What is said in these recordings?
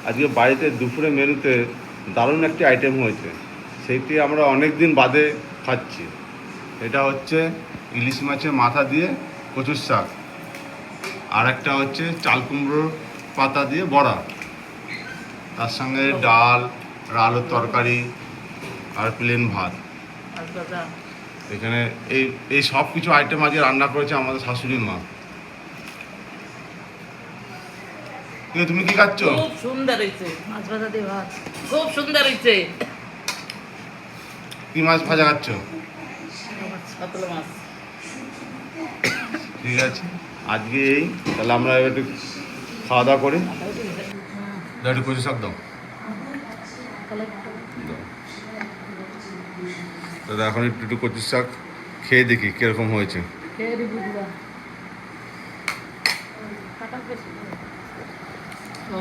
আজকে বাড়িতে দুপুরে মেনুতে দারুণ একটি আইটেম হয়েছে, সেইটি আমরা অনেক দিন বাদে খাচ্ছি। এটা হচ্ছে ইলিশ মাছের মাথা দিয়ে কচুর শাক, আর একটা হচ্ছে চাল কুমড়োর পাতা দিয়ে বড়া, তার সঙ্গে ডাল, আলুর তরকারি আর প্লেন ভাত। এখানে এই এই সব কিছু আইটেম আজকে রান্না করেছে আমাদের শাশুড়ি মা। তুমি কি খাচ্ছ? খুব সুন্দর হয়েছে মাছ ভাজা দিয়ে ভাত, খুব সুন্দর হয়েছে। কি মাছ ভাজা খাচ্ছ? কাতলা মাছ। ঠিক আছে, আজকে এই তাহলে আমরা একটু খাওয়া দাওয়া করি। একটু কচু শাক দাও। দাদা এখন একটু কচু শাক খেয়ে দেখি কিরকম হয়েছে।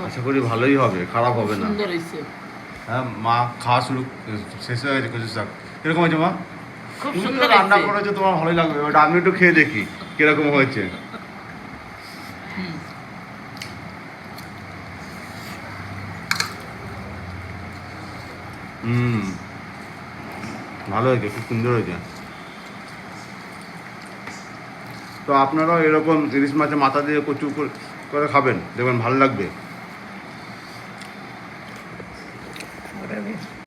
আশা করি ভালোই হবে, খারাপ হবে না। হ্যাঁ মা খাওয়া শেষ হয়ে গেছে কচু শাক। কিরকম হয়েছে মা? খুব তুমি তো সুন্দর রান্না করেছো, তোমার ভালোই লাগবে। ওটা আমি একটু খেয়ে দেখি কিরকম হয়েছে। ভালো হয়েছে, খুব সুন্দর হয়েছে। তো আপনারাও এরকম ইলিশ মাছের মাথা দিয়ে কচু করে খাবেন, দেখবেন ভালো লাগবে।